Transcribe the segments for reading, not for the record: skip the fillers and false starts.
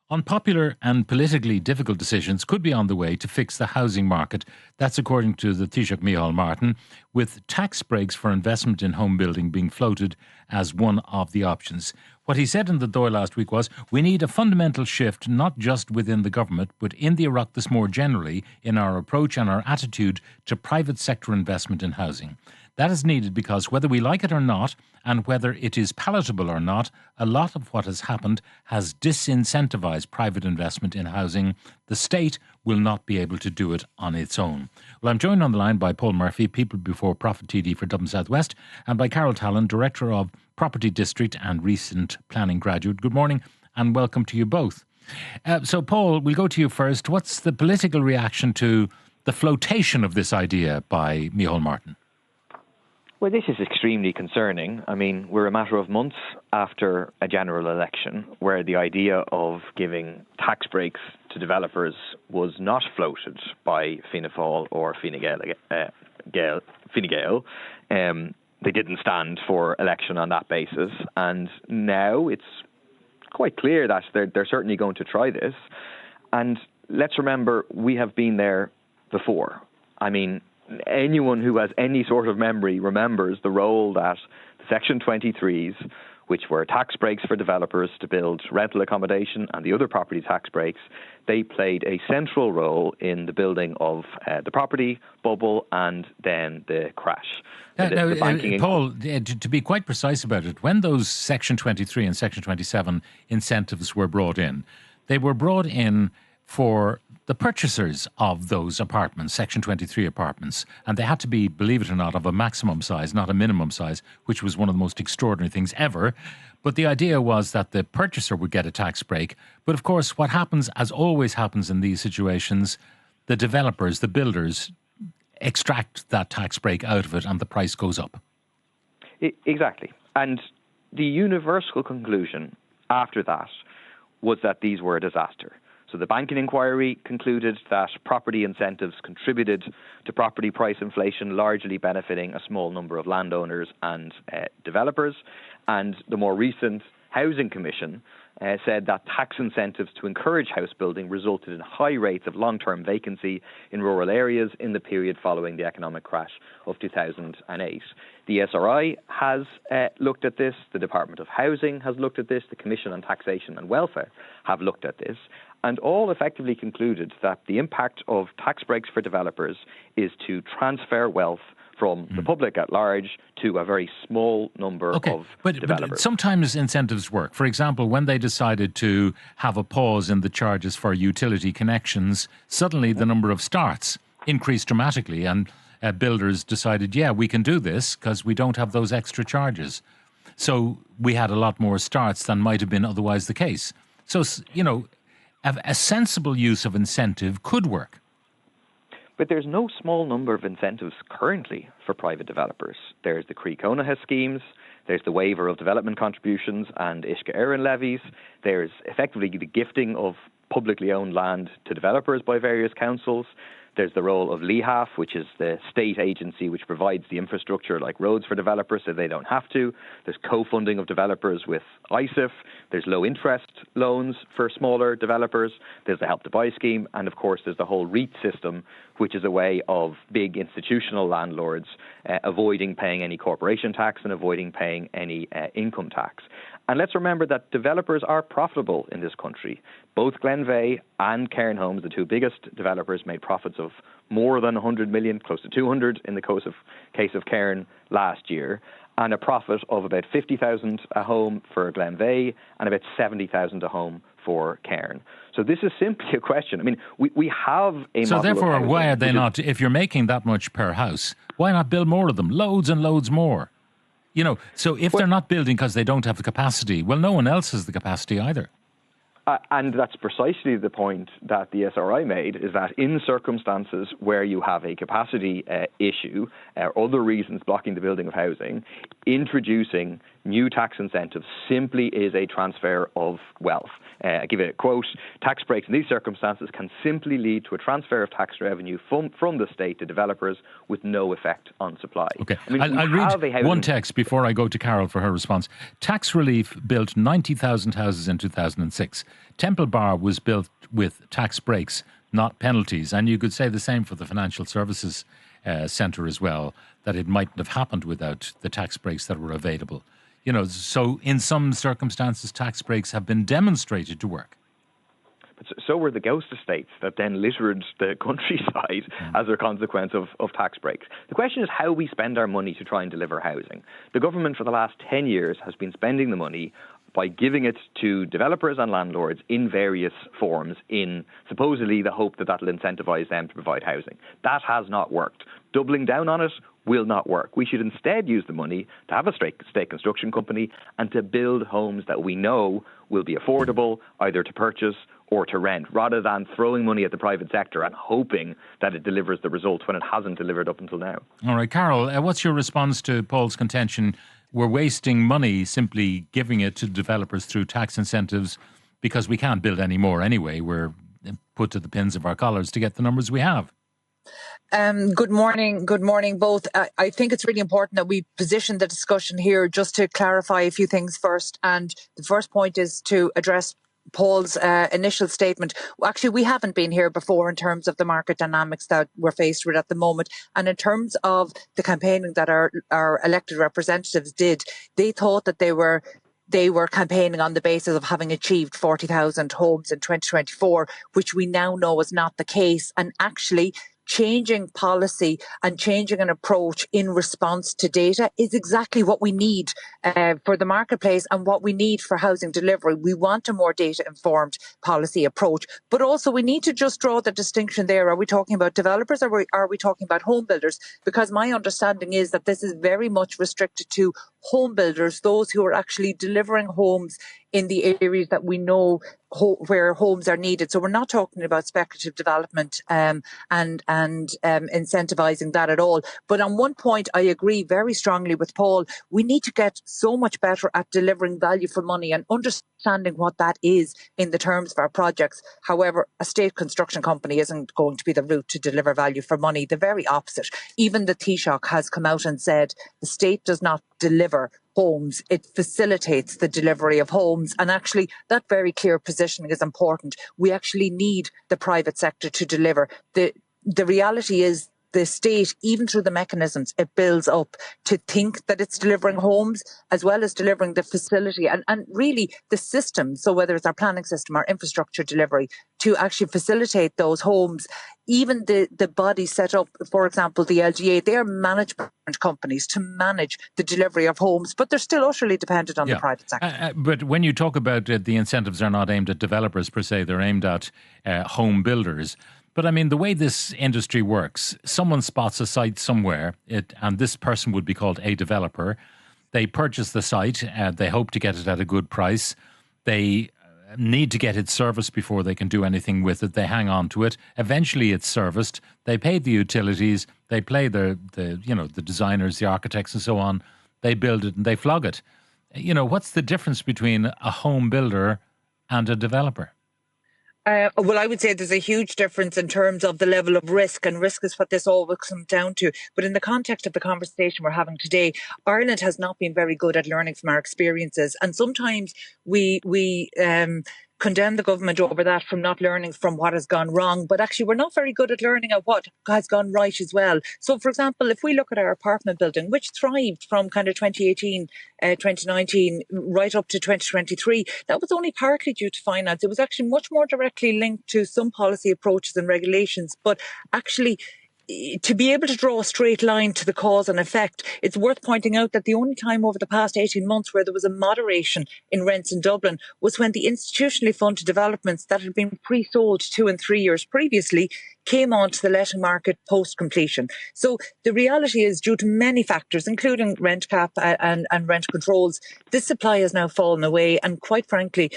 Unpopular and politically difficult decisions could be on the way to fix the housing market. That's according to the Taoiseach Micheál Martin, with tax breaks for investment in home building being floated as one of the options. What he said in the Dáil last week was, we need a fundamental shift, not just within the government, but in the Oireachtas more generally, in our approach and our attitude to private sector investment in housing. That is needed because whether we like it or not, and whether it is palatable or not, a lot of what has happened has disincentivised private investment in housing. The state will not be able to do it on its own. Well, I'm joined on the line by Paul Murphy, People Before Profit TD for Dublin South West, and by Carol Tallon, Director of Property District and recent planning graduate. Good morning and welcome to you both. So, Paul, we'll go to you first. What's the political reaction to the flotation of this idea by Micheál Martin? Well, this is extremely concerning. I mean, we're a matter of months after a general election where the idea of giving tax breaks to developers was not floated by Fianna Fáil or Fine Gael. They didn't stand for election on that basis. And now it's quite clear that they're certainly going to try this. And let's remember, we have been there before. I mean, anyone who has any sort of memory remembers the role that the Section 23s, which were tax breaks for developers to build rental accommodation and the other property tax breaks, they played a central role in the building of the property bubble and then the crash. Paul, to be quite precise about it, when those Section 23 and Section 27 incentives were brought in, they were brought in for the purchasers of those apartments, Section 23 apartments, and they had to be, believe it or not, of a maximum size, not a minimum size, which was one of the most extraordinary things ever. But the idea was that the purchaser would get a tax break. But of course, what happens, as always happens in these situations, the developers, the builders, extract that tax break out of it and the price goes up. Exactly. And the universal conclusion after that was that these were a disaster. So the banking inquiry concluded that property incentives contributed to property price inflation, largely benefiting a small number of landowners and developers. And the more recent Housing Commission said that tax incentives to encourage house building resulted in high rates of long-term vacancy in rural areas in the period following the economic crash of 2008. The SRI has looked at this, the Department of Housing has looked at this, the Commission on Taxation and Welfare have looked at this, and all effectively concluded that the impact of tax breaks for developers is to transfer wealth from the public at large to a very small number of developers. But sometimes incentives work. For example, when they decided to have a pause in the charges for utility connections, suddenly the number of starts increased dramatically and builders decided, yeah, we can do this because we don't have those extra charges. So we had a lot more starts than might have been otherwise the case. So, you know, a sensible use of incentive could work. But there's no small number of incentives currently for private developers. There's the Croí Cónaithe schemes, there's the waiver of development contributions and Uisce Éireann levies, there's effectively the gifting of publicly owned land to developers by various councils. There's the role of LEHAF, which is the state agency which provides the infrastructure like roads for developers so they don't have to. There's co-funding of developers with ISIF. There's low-interest loans for smaller developers. There's the Help to Buy scheme. And, of course, there's the whole REIT system, which is a way of big institutional landlords avoiding paying any corporation tax and avoiding paying any income tax. And let's remember that developers are profitable in this country. Both Glenveagh and Cairn Homes, the two biggest developers, made profits of more than 100 million, close to 200 in the case of Cairn last year, and a profit of about 50,000 a home for Glenveagh and about 70,000 a home for Cairn. So this is simply a question. I mean, we have a So model therefore, of housing, why are they not, if you're making that much per house, why not build more of them? Loads and loads more. You know, so if they're not building because they don't have the capacity, well, no one else has the capacity either. And that's precisely the point that the SRI made, is that in circumstances where you have a capacity issue or other reasons blocking the building of housing, introducing new tax incentives simply is a transfer of wealth. I give it a quote: tax breaks in these circumstances can simply lead to a transfer of tax revenue from the state to developers with no effect on supply. Okay, I mean, I'll read one text before I go to Carol for her response. Tax relief built 90,000 houses in 2006. Temple Bar was built with tax breaks, not penalties. And you could say the same for the Financial Services Centre as well, that it mightn't have happened without the tax breaks that were available. So in some circumstances, tax breaks have been demonstrated to work. But so were the ghost estates that then littered the countryside as a consequence of tax breaks. The question is how we spend our money to try and deliver housing. The government for the last 10 years has been spending the money by giving it to developers and landlords in various forms, in supposedly the hope that that'll incentivize them to provide housing. That has not worked. Doubling down on it will not work. We should instead use the money to have a state construction company and to build homes that we know will be affordable, either to purchase or to rent, rather than throwing money at the private sector and hoping that it delivers the results when it hasn't delivered up until now. All right, Carol, what's your response to Paul's contention? We're wasting money simply giving it to developers through tax incentives because we can't build any more anyway. We're put to the pins of our collars to get the numbers we have. Good morning. Good morning, both. I think it's really important that we position the discussion here just to clarify a few things first. And the first point is to address Paul's initial statement. Actually, we haven't been here before in terms of the market dynamics that we're faced with at the moment. And in terms of the campaigning that our elected representatives did, they thought that they were campaigning on the basis of having achieved 40,000 homes in 2024, which we now know is not the case. And actually, changing policy and changing an approach in response to data is exactly what we need for the marketplace and what we need for housing delivery. We want a more data-informed policy approach, but also we need to just draw the distinction there. Are we talking about developers or are we talking about home builders? Because my understanding is that this is very much restricted to home builders, those who are actually delivering homes in the areas that we know where homes are needed. So we're not talking about speculative development and incentivising that at all. But on one point, I agree very strongly with Paul. We need to get so much better at delivering value for money and understanding what that is in the terms of our projects. However, a state construction company isn't going to be the route to deliver value for money. The very opposite. Even the Taoiseach has come out and said the state does not deliver homes, it facilitates the delivery of homes. And actually, that very clear positioning is important. We actually need the private sector to deliver. The reality is the state, even through the mechanisms it builds up to think that it's delivering homes as well as delivering the facility and really the system. So whether it's our planning system, our infrastructure delivery, to actually facilitate those homes, even the body set up, for example, the LGA, they are management companies to manage the delivery of homes, but they're still utterly dependent on the private sector. But when you talk about the incentives are not aimed at developers per se, they're aimed at home builders. But I mean, the way this industry works, someone spots a site somewhere, and this person would be called a developer. They purchase the site, they hope to get it at a good price. They need to get it serviced before they can do anything with it. They hang on to it. Eventually it's serviced. They pay the utilities. They pay the designers, the architects and so on. They build it and they flog it. What's the difference between a home builder and a developer? Well, I would say there's a huge difference in terms of the level of risk, and risk is what this all comes down to. But in the context of the conversation we're having today, Ireland has not been very good at learning from our experiences. And sometimes we condemn the government over that from not learning from what has gone wrong. But actually, we're not very good at learning at what has gone right as well. So, for example, if we look at our apartment building, which thrived from kind of 2018, 2019, right up to 2023, that was only partly due to finance. It was actually much more directly linked to some policy approaches and regulations. But actually, to be able to draw a straight line to the cause and effect, it's worth pointing out that the only time over the past 18 months where there was a moderation in rents in Dublin was when the institutionally funded developments that had been pre-sold 2 and 3 years previously came onto the letting market post-completion. So the reality is, due to many factors, including rent cap and rent controls, this supply has now fallen away. And quite frankly,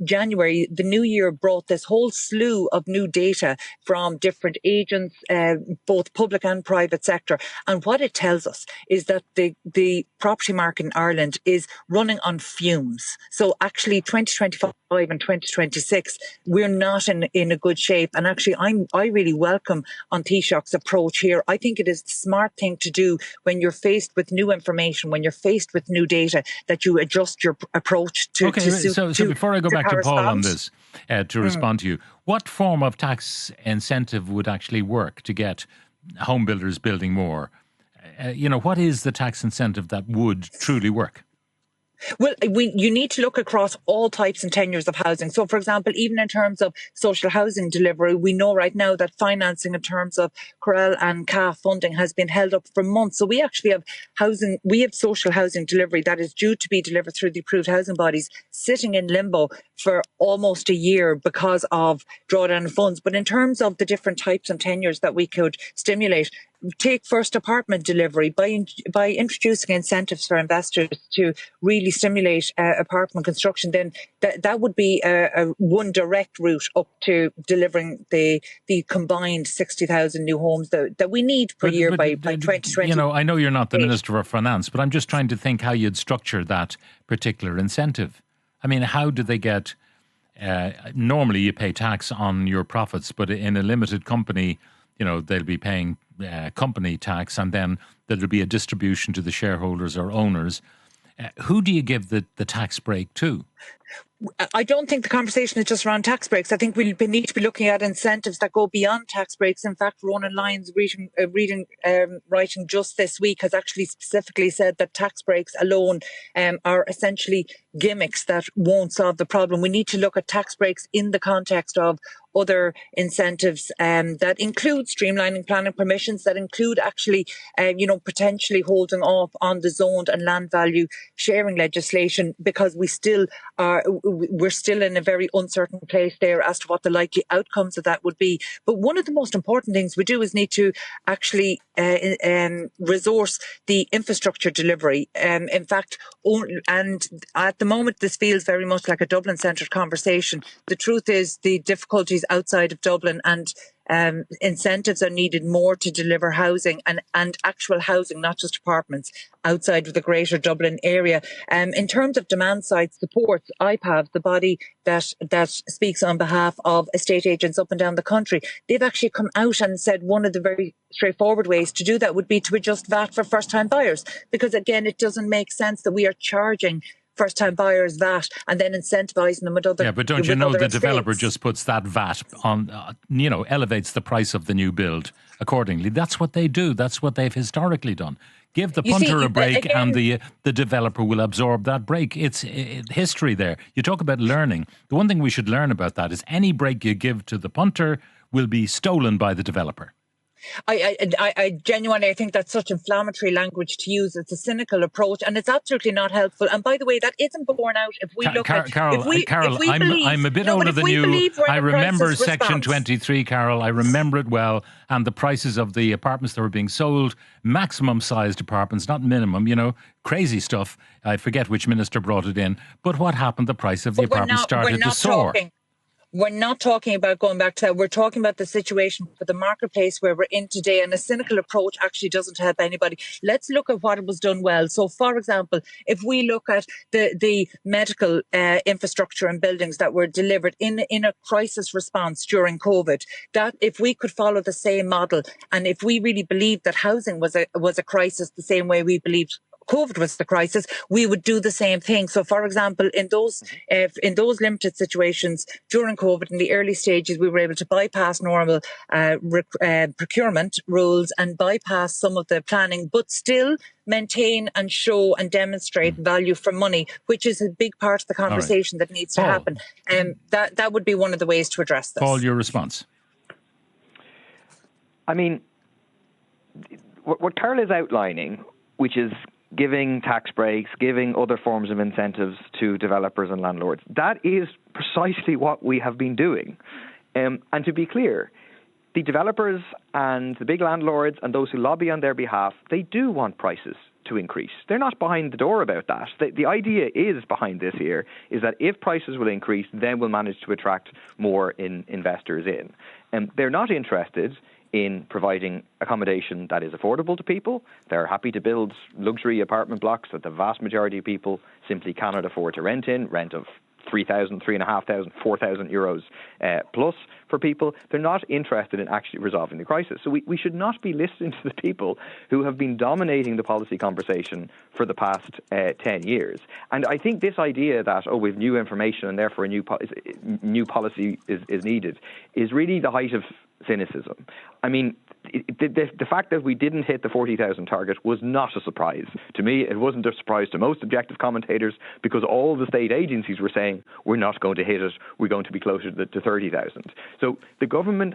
January, the new year, brought this whole slew of new data from different agents, both public and private sector. And what it tells us is that the property market in Ireland is running on fumes. So actually 2025 and 2026, we're not in a good shape. And actually, I really welcome on Taoiseach's approach here. I think it is the smart thing to do when you're faced with new information, when you're faced with new data, that you adjust your approach to suit. So before I go back to Paul on this, to respond to you, what form of tax incentive would actually work to get home builders building more? What is the tax incentive that would truly work? Well, you need to look across all types and tenures of housing. So, for example, even in terms of social housing delivery, we know right now that financing in terms of Carol and CAF funding has been held up for months. So we actually have social housing delivery that is due to be delivered through the approved housing bodies sitting in limbo for almost a year because of drawdown of funds. But in terms of the different types and tenures that we could stimulate, take first apartment delivery by introducing incentives for investors to really stimulate apartment construction. Then that would be a one direct route up to delivering the combined 60,000 new homes that we need per year by 2020. I know you're not the Minister of Finance, but I'm just trying to think how you'd structure that particular incentive. I mean, how do they get? Normally, you pay tax on your profits, but in a limited company, they'll be paying company tax, and then there'll be a distribution to the shareholders or owners. Who do you give the tax break to? I don't think the conversation is just around tax breaks. I think we need to be looking at incentives that go beyond tax breaks. In fact, Ronan Lyons, writing just this week, has actually specifically said that tax breaks alone are essentially gimmicks that won't solve the problem. We need to look at tax breaks in the context of other incentives that include streamlining planning permissions, that include actually, potentially holding off on the zoned and land value sharing legislation, because we're still in a very uncertain place there as to what the likely outcomes of that would be. But one of the most important things we do is need to actually resource the infrastructure delivery. In fact, and at the moment, this feels very much like a Dublin-centred conversation. The truth is the difficulties outside of Dublin, and incentives are needed more to deliver housing and actual housing, not just apartments, outside of the greater Dublin area. In terms of demand side support, IPAV, the body that speaks on behalf of estate agents up and down the country, they've actually come out and said one of the very straightforward ways to do that would be to adjust VAT for first-time buyers, because again, it doesn't make sense that we are charging first-time buyers VAT and then incentivising them with other. Yeah, but don't you know the developer just puts that VAT on, elevates the price of the new build accordingly. That's what they do. That's what they've historically done. Give the punter a break, and the developer will absorb that break. It's history there. You talk about learning. The one thing we should learn about that is any break you give to the punter will be stolen by the developer. I genuinely, I think that's such inflammatory language to use. It's a cynical approach, and it's absolutely not helpful. And by the way, that isn't borne out if we look at Carol, I'm a bit older than you. I remember Section 23, Carol. I remember it well. And the prices of the apartments that were being sold, maximum sized apartments, not minimum, crazy stuff. I forget which minister brought it in. But what happened? The price of the apartment started to soar. We're not talking about going back to that. We're talking about the situation for the marketplace where we're in today, and a cynical approach actually doesn't help anybody. Let's look at what was done well. So, for example, if we look at the medical infrastructure and buildings that were delivered in a crisis response during COVID, that if we could follow the same model, and if we really believed that housing was a crisis the same way we believed COVID was the crisis, we would do the same thing. So, for example, in those limited situations during COVID, in the early stages, we were able to bypass normal procurement rules and bypass some of the planning, but still maintain and show and demonstrate value for money, which is a big part of the conversation that needs to happen. That would be one of the ways to address this. Paul, your response? I mean, what Carol is outlining, which is giving tax breaks, giving other forms of incentives to developers and landlords, that is precisely what we have been doing. And to be clear, the developers and the big landlords and those who lobby on their behalf, they do want prices to increase. They're not behind the door about that. The idea is behind this here is that if prices will increase, then we'll manage to attract more investors in. And they're not interested in providing accommodation that is affordable to people. They're happy to build luxury apartment blocks that the vast majority of people simply cannot afford to rent of 3,000, 3,500, 4,000 euros plus for people. They're not interested in actually resolving the crisis. So we should not be listening to the people who have been dominating the policy conversation for the past 10 years. And I think this idea that, we've new information and therefore a new policy is needed is really the height of cynicism. I mean, the fact that we didn't hit the 40,000 target was not a surprise. To me, it wasn't a surprise to most objective commentators, because all the state agencies were saying, we're not going to hit it, we're going to be closer to 30,000. So the government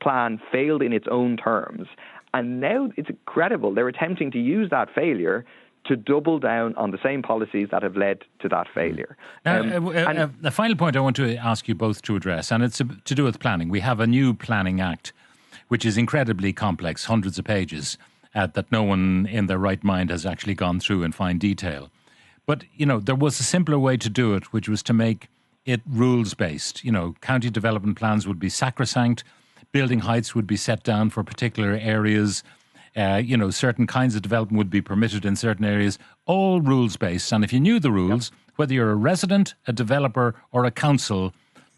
plan failed in its own terms, and now it's incredible. They're attempting to use that failure to double down on the same policies that have led to that failure. The final point I want to ask you both to address, and it's to do with planning. We have a new Planning Act, which is incredibly complex, hundreds of pages, that no one in their right mind has actually gone through in fine detail. But, there was a simpler way to do it, which was to make it rules-based. County development plans would be sacrosanct, building heights would be set down for particular areas, certain kinds of development would be permitted in certain areas, all rules-based. And if you knew the rules, whether you're a resident, a developer or a council,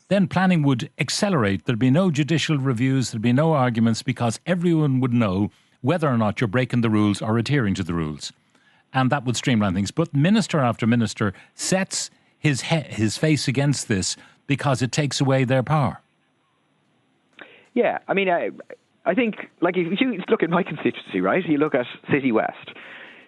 then planning would accelerate. There'd be no judicial reviews, there'd be no arguments, because everyone would know whether or not you're breaking the rules or adhering to the rules. And that would streamline things. But minister after minister sets his face against this because it takes away their power. Yeah, I mean, I think, like, if you look at my constituency, right, you look at City West.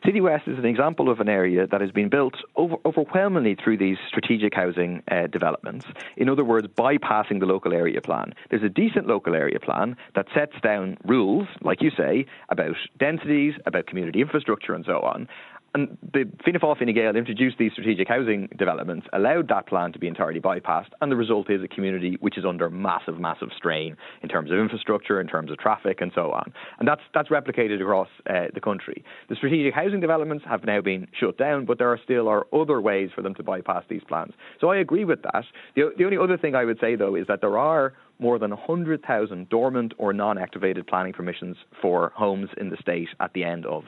City West is an example of an area that has been built overwhelmingly through these strategic housing developments. In other words, bypassing the local area plan. There's a decent local area plan that sets down rules, like you say, about densities, about community infrastructure and so on. And the Fianna Fáil Fine Gael introduced these strategic housing developments, allowed that plan to be entirely bypassed, and the result is a community which is under massive, massive strain in terms of infrastructure, in terms of traffic, and so on. And that's replicated across the country. The strategic housing developments have now been shut down, but there are other ways for them to bypass these plans. So I agree with that. The only other thing I would say, though, is that there are more than 100,000 dormant or non-activated planning permissions for homes in the state at the end of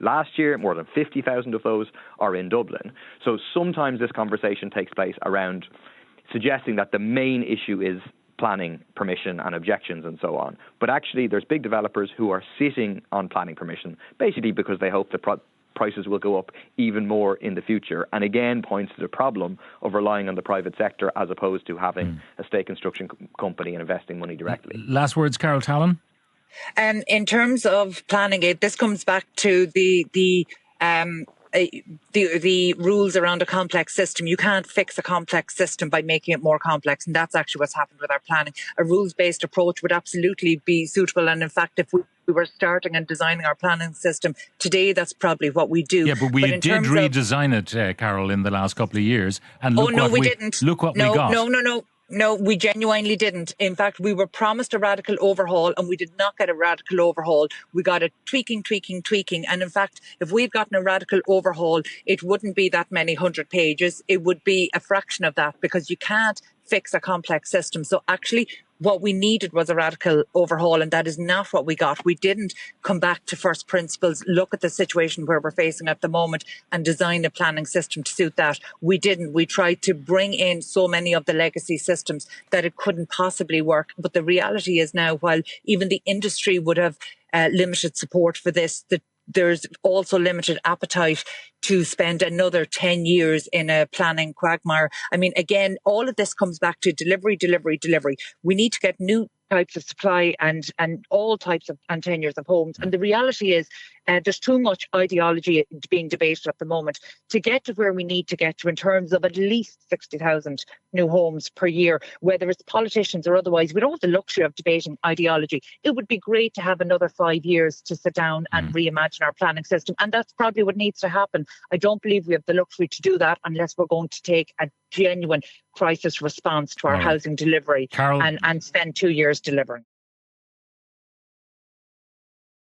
last year. More than 50,000 of those are in Dublin. So sometimes this conversation takes place around suggesting that the main issue is planning permission and objections and so on. But actually there's big developers who are sitting on planning permission, basically because they hope that prices will go up even more in the future, and again points to the problem of relying on the private sector as opposed to having a state construction company and investing money directly. Last words, Carol Tallon? In terms of planning it, this comes back to the rules around a complex system. You can't fix a complex system by making it more complex, and that's actually what's happened with our planning. A rules-based approach would absolutely be suitable, and in fact, if we were starting and designing our planning system today, that's probably what we do. Yeah, but we did redesign it, Carol, in the last couple of years, and look we didn't. Look what we got. No, we genuinely didn't. In fact, we were promised a radical overhaul and we did not get a radical overhaul. We got a tweaking. And in fact, if we'd gotten a radical overhaul, it wouldn't be that many 100 pages. It would be a fraction of that, because you can't fix a complex system. So actually, what we needed was a radical overhaul, and that is not what we got. We didn't come back to first principles, look at the situation where we're facing at the moment and design a planning system to suit that. We didn't. We tried to bring in so many of the legacy systems that it couldn't possibly work. But the reality is now, while even the industry would have limited support for this, there's also limited appetite to spend another 10 years in a planning quagmire. I mean, again, all of this comes back to delivery. We need to get new types of supply and all types of and tenures of homes. And the reality is there's too much ideology being debated at the moment to get to where we need to get to in terms of at least 60,000 new homes per year, whether it's politicians or otherwise. We don't have the luxury of debating ideology. It would be great to have another 5 years to sit down and reimagine our planning system. And that's probably what needs to happen. I don't believe we have the luxury to do that unless we're going to take a genuine crisis response to our housing delivery and spend 2 years delivering.